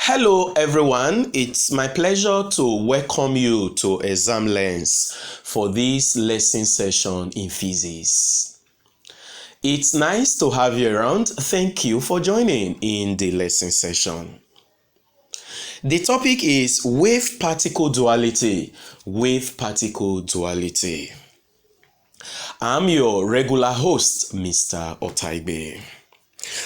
Hello everyone, it's my pleasure to welcome you to Exam Lens for this lesson session in physics. It's nice to have you around. Thank you for joining in the lesson session. The topic is wave-particle duality. Wave-particle duality. I'm your regular host, Mr. Otaibe.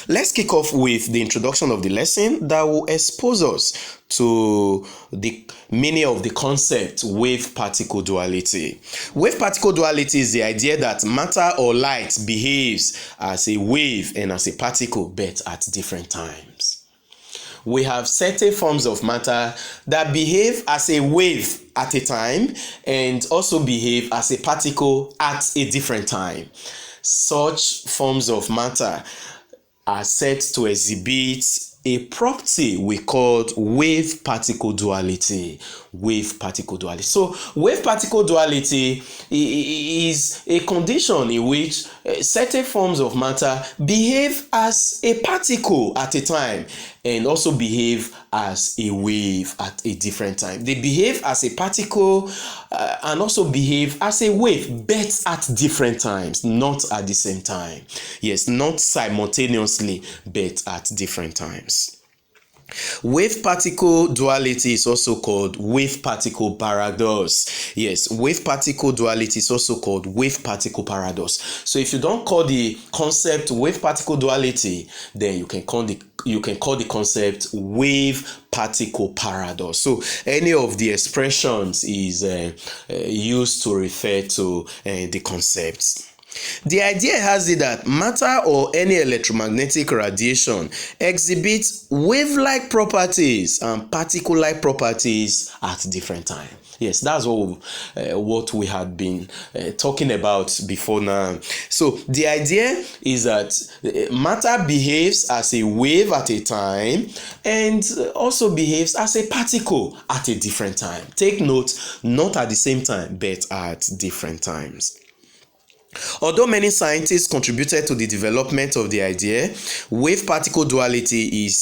Let's kick off with the introduction of the lesson that will expose us to the meaning of the concept wave-particle duality. Wave-particle duality is the idea that matter or light behaves as a wave and as a particle, but at different times. We have certain forms of matter that behave as a wave at a time and also behave as a particle at a different time. Such forms of matter are said to exhibit a property we call wave-particle duality. Wave-particle duality. So, wave-particle duality is a condition in which certain forms of matter behave as a particle at a time and also behave as a wave at a different time. They behave as a particle and also behave as a wave, but at different times, not at the same time. Yes, not simultaneously, but at different times. Wave-particle duality is also called wave-particle paradox. Yes, wave-particle duality is also called wave-particle paradox. So if you don't call the concept wave-particle duality, then you can call the concept wave-particle paradox. So any of the expressions is used to refer to the concepts. The idea has it that matter or any electromagnetic radiation exhibits wave-like properties and particle-like properties at different times. Yes, that's what we had been talking about before now. So the idea is that matter behaves as a wave at a time and also behaves as a particle at a different time. Take note, not at the same time, but at different times. Although many scientists contributed to the development of the idea, wave-particle duality is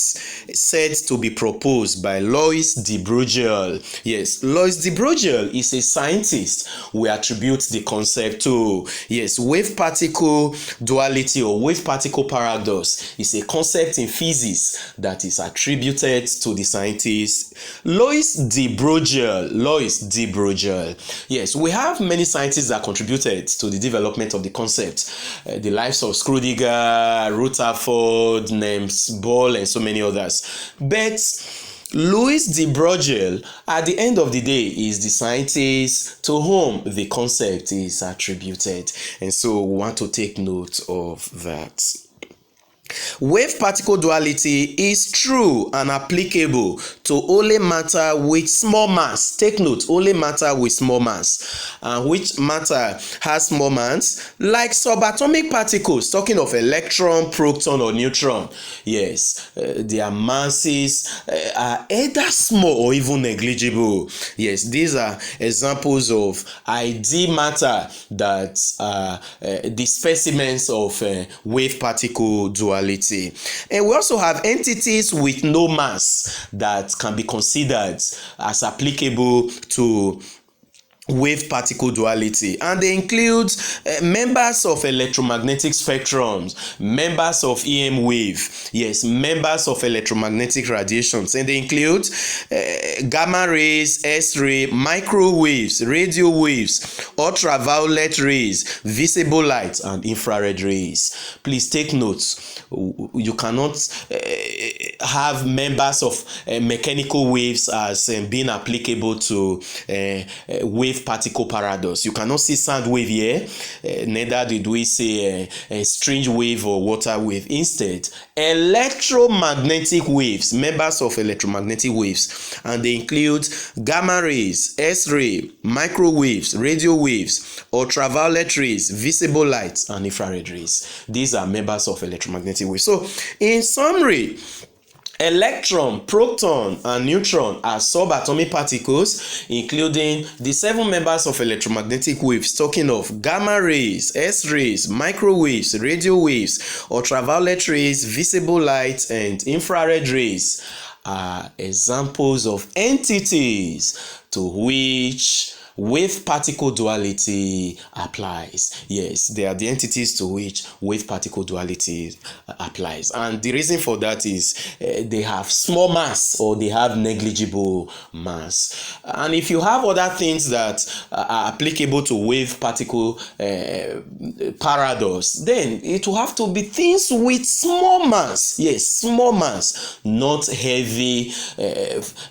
said to be proposed by Louis de Broglie. Yes, Louis de Broglie is a scientist we attribute the concept to. Yes, wave-particle duality or wave-particle paradox is a concept in physics that is attributed to the scientist Louis de Broglie. Louis de Broglie. Yes, we have many scientists that contributed to the development of the concept, the lives of Schrödinger, Rutherford, Niels Bohr, and so many others. But Louis de Broglie, at the end of the day, is the scientist to whom the concept is attributed, and so we want to take note of that. Wave-particle duality is true and applicable to only matter with small mass. Take note, only matter with small mass. And which matter has small mass? Like subatomic particles, talking of electron, proton, or neutron. Yes, their masses are either small or even negligible. Yes, these are examples of ideal matter that are the specimens of wave-particle duality. And we also have entities with no mass that can be considered as applicable to wave-particle duality, and they include members of electromagnetic spectrums, members of EM wave, yes, members of electromagnetic radiations, and they include gamma rays, X-ray, microwaves, radio waves, ultraviolet rays, visible light, and infrared rays. Please take notes. You cannot have members of mechanical waves as being applicable to wave-particle paradox. You cannot see sound wave here, neither did we say a strange wave or water wave. Instead, electromagnetic waves, members of electromagnetic waves, and they include gamma rays, X-ray, microwaves, radio waves, ultraviolet rays, visible light, and infrared rays. These are members of electromagnetic waves. So, in summary, electron, proton, and neutron are subatomic particles, including the 7 members of electromagnetic waves, talking of gamma rays, X-rays, microwaves, radio waves, ultraviolet rays, visible light, and infrared rays, are examples of entities to which wave-particle duality applies. Yes, they are the entities to which wave-particle duality applies. And the reason for that is they have small mass or they have negligible mass. And if you have other things that are applicable to wave-particle paradox, then it will have to be things with small mass. Yes, small mass, not heavy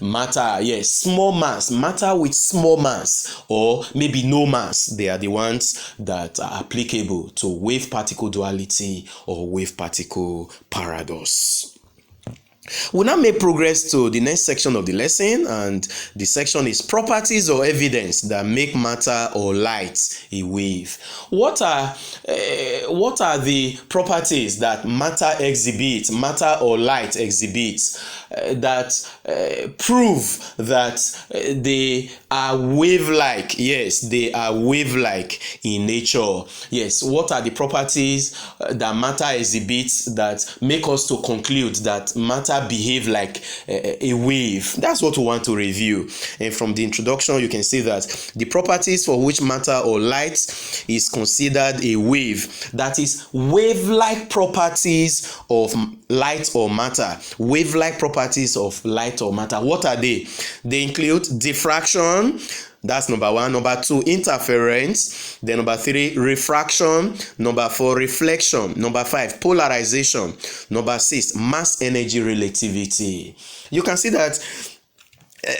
matter. Yes, small mass, matter with small mass, or maybe no mass. They are the ones that are applicable to wave-particle duality or wave-particle paradox. We'll now make progress to the next section of the lesson, and the section is properties or evidence that make matter or light a wave. What are the properties that matter exhibits, matter or light exhibits, that prove that they are wave-like? Yes, they are wave-like in nature. Yes, what are the properties that matter exhibits that make us to conclude that matter behave like a wave? That's what we want to review. And from the introduction, you can see that the properties for which matter or light is considered a wave, that is wave-like properties of light or matter. Wave-like properties of light or matter. What are they? They include diffraction. That's number 1. Number 2, interference. Then number 3, refraction. Number 4, reflection. Number 5, polarization. Number 6, mass energy relativity. You can see that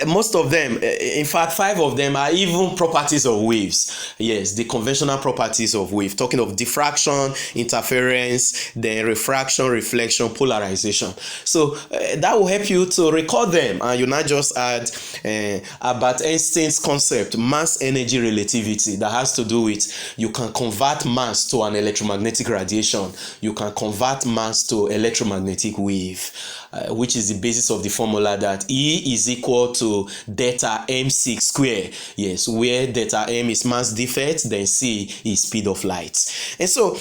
most of them, in fact 5 of them, are even properties of waves. Yes, the conventional properties of wave, talking of diffraction, interference, then refraction, reflection, polarization. So that will help you to record them, and you not just add Albert Einstein's concept, mass energy relativity, that has to do with you can convert mass to an electromagnetic radiation, you can convert mass to electromagnetic wave, which is the basis of the formula that E is equal to delta m6 square. Yes, where delta m is mass defect, then C is speed of light. And so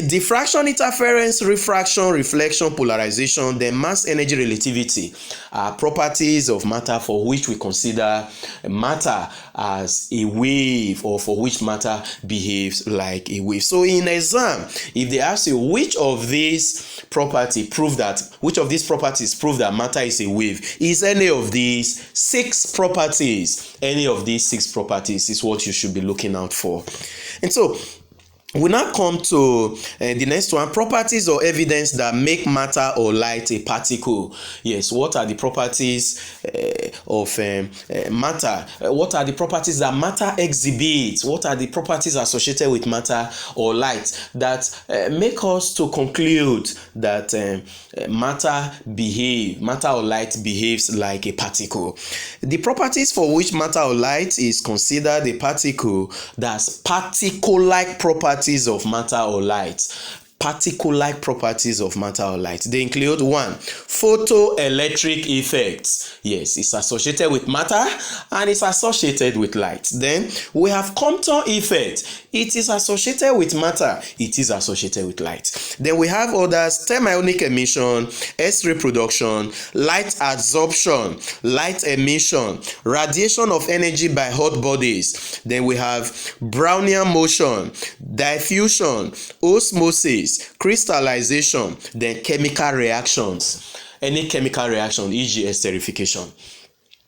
diffraction, interference, refraction, reflection, polarization, then mass energy relativity are properties of matter for which we consider matter as a wave, or for which matter behaves like a wave. So in exam, if they ask you which of these properties prove that matter is a wave, is any of these 6 properties. Any of these 6 properties is what you should be looking out for. And so we now come to the next one, properties or evidence that make matter or light a particle. Yes, what are the properties of matter? What are the properties that matter exhibits? What are the properties associated with matter or light that make us to conclude that matter or light behaves like a particle? The properties for which matter or light is considered a particle, that's particle-like properties of matter or light. Particle-like properties of matter or light. They include 1, photoelectric effects. Yes, it's associated with matter and it's associated with light. Then we have Compton effect. It is associated with matter, it is associated with light. Then we have others: thermionic emission, X-ray production, light absorption, light emission, radiation of energy by hot bodies. Then we have Brownian motion, diffusion, osmosis, crystallization, then chemical reactions. Any chemical reaction, e.g. esterification.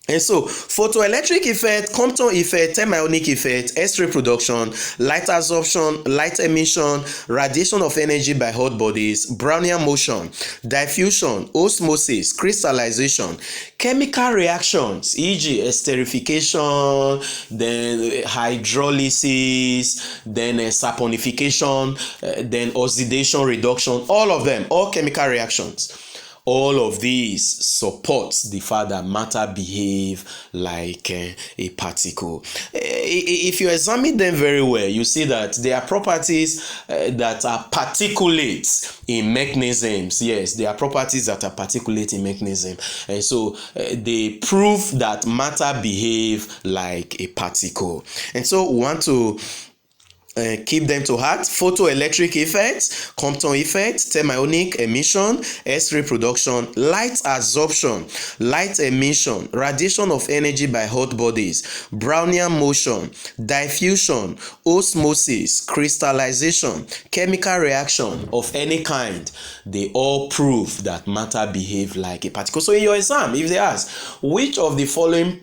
And so photoelectric effect, Compton effect, thermionic effect, X-ray production, light absorption, light emission, radiation of energy by hot bodies, Brownian motion, diffusion, osmosis, crystallization, chemical reactions, e.g. esterification, then hydrolysis, then saponification, then oxidation reduction, all of them, all chemical reactions. All of these support the fact that matter behave like a particle. If you examine them very well, you see that they are properties that are particulate in mechanisms. Yes, they are properties that are particulate in mechanism. And so they prove that matter behave like a particle. And so we want to keep them to heart. Photoelectric effect, Compton effect, thermionic emission, X-ray production, light absorption, light emission, radiation of energy by hot bodies, Brownian motion, diffusion, osmosis, crystallization, chemical reaction of any kind. They all prove that matter behave like a particle. So in your exam, if they ask which of the following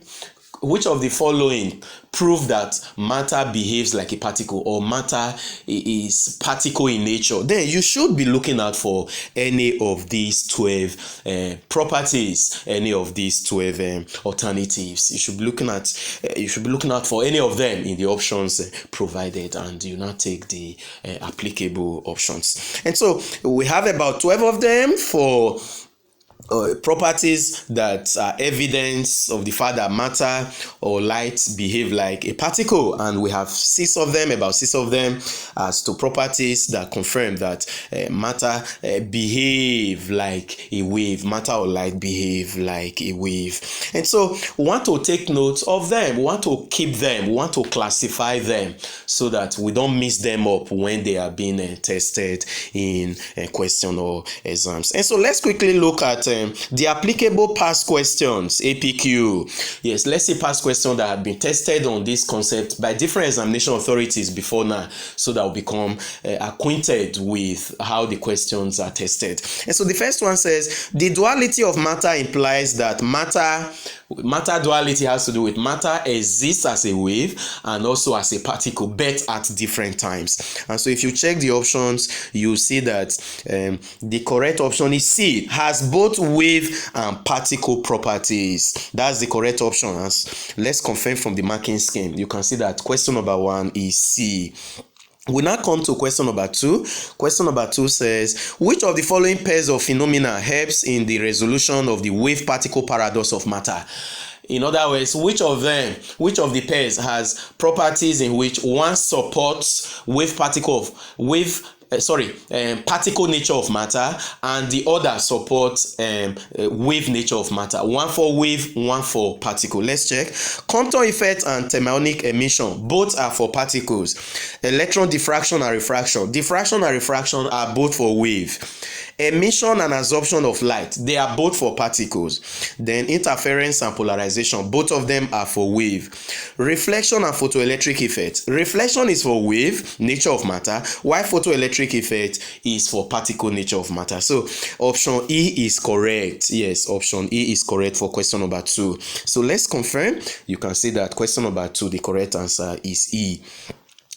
prove that matter behaves like a particle, or matter is particle in nature, then you should be looking out for any of these 12 properties, any of these 12 alternatives. You should be looking out for any of them in the options provided, and you now take the applicable options. And so we have about 12 of them for properties that are evidence of the fact that matter or light behave like a particle, and we have about six of them as to properties that confirm that matter behave like a wave, matter or light behave like a wave. And so we want to take note of them, we want to keep them, we want to classify them so that we don't mix them up when they are being tested in question or exams. And so let's quickly look at the applicable past questions, APQ. Yes, let's see past questions that have been tested on this concept by different examination authorities before now, so that we'll become acquainted with how the questions are tested. And so the first one says, the duality of matter implies that matter duality has to do with matter exists as a wave and also as a particle, but at different times. And so if you check the options, you see that the correct option is C, has both wave and particle properties. That's the correct option. Let's confirm from the marking scheme. You can see that question number 1 is C. We now come to question number 2. Question number 2 says, which of the following pairs of phenomena helps in the resolution of the wave-particle paradox of matter? In other words, which of the pairs has properties in which one supports particle nature of matter, and the other supports wave nature of matter. One for wave, one for particle. Let's check. Compton effect and thermionic emission, both are for particles. Electron diffraction and refraction. Diffraction and refraction are both for wave. Emission and absorption of light, they are both for particles. Then interference and polarization, both of them are for wave. Reflection and photoelectric effect. Reflection is for wave, nature of matter, while photoelectric effect is for particle, nature of matter. So option E is correct. Yes, option E is correct for question number 2. So let's confirm. You can see that question number 2, the correct answer is E.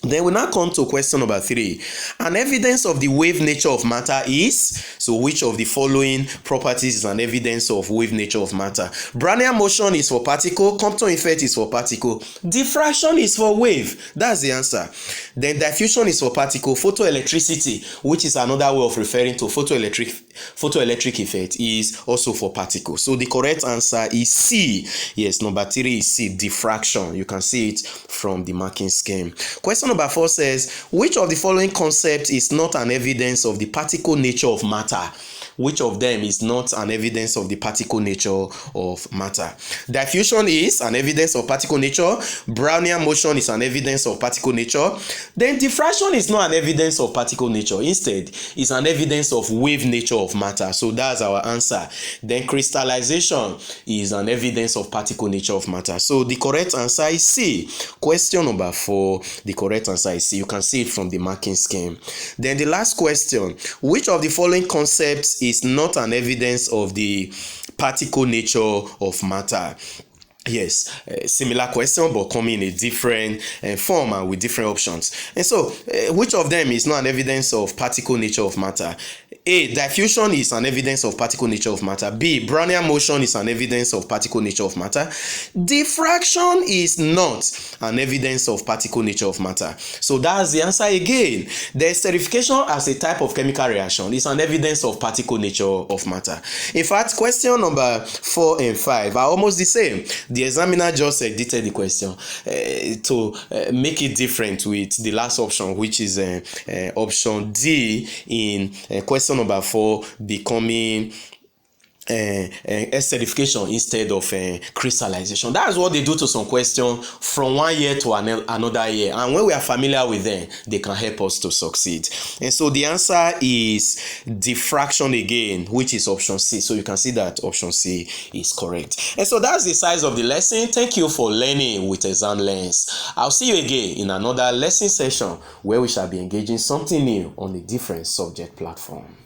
Then we now come to question number 3. An evidence of the wave nature of matter is, so which of the following properties is an evidence of wave nature of matter? Brownian motion is for particle, Compton effect is for particle, diffraction is for wave. That's the answer. Then diffusion is for particle, photoelectricity, which is another way of referring to photoelectric effect, is also for particle. So the correct answer is C. Yes, number 3 is C, diffraction. You can see it from the marking scheme. Question number 4 says, which of the following concepts is not an evidence of the particle nature of matter? Which of them is not an evidence of the particle nature of matter? Diffusion is an evidence of particle nature. Brownian motion is an evidence of particle nature. Then diffraction is not an evidence of particle nature. Instead, it's an evidence of wave nature of matter. So that's our answer. Then crystallization is an evidence of particle nature of matter. So the correct answer is C. Question number 4, the correct answer is C. You can see it from the marking scheme. Then the last question, which of the following concepts is not an evidence of the particle nature of matter? Yes, similar question, but coming in a different form and with different options. And so, which of them is not an evidence of particle nature of matter? A, diffusion is an evidence of particle nature of matter. B, Brownian motion is an evidence of particle nature of matter. Diffraction is not an evidence of particle nature of matter. So that's the answer again. The esterification as a type of chemical reaction is an evidence of particle nature of matter. In fact, question number 4 and 5 are almost the same. The examiner just edited the question to make it different with the last option, which is option D in question number 4 becoming acidification instead of crystallization. That's what they do to some questions from one year to another year, and when we are familiar with them, they can help us to succeed. And so the answer is diffraction again, which is option C. So you can see that option C is correct. And so that's the size of the lesson. Thank you for learning with Exam Lens. I'll see you again in another lesson session where we shall be engaging something new on a different subject platform.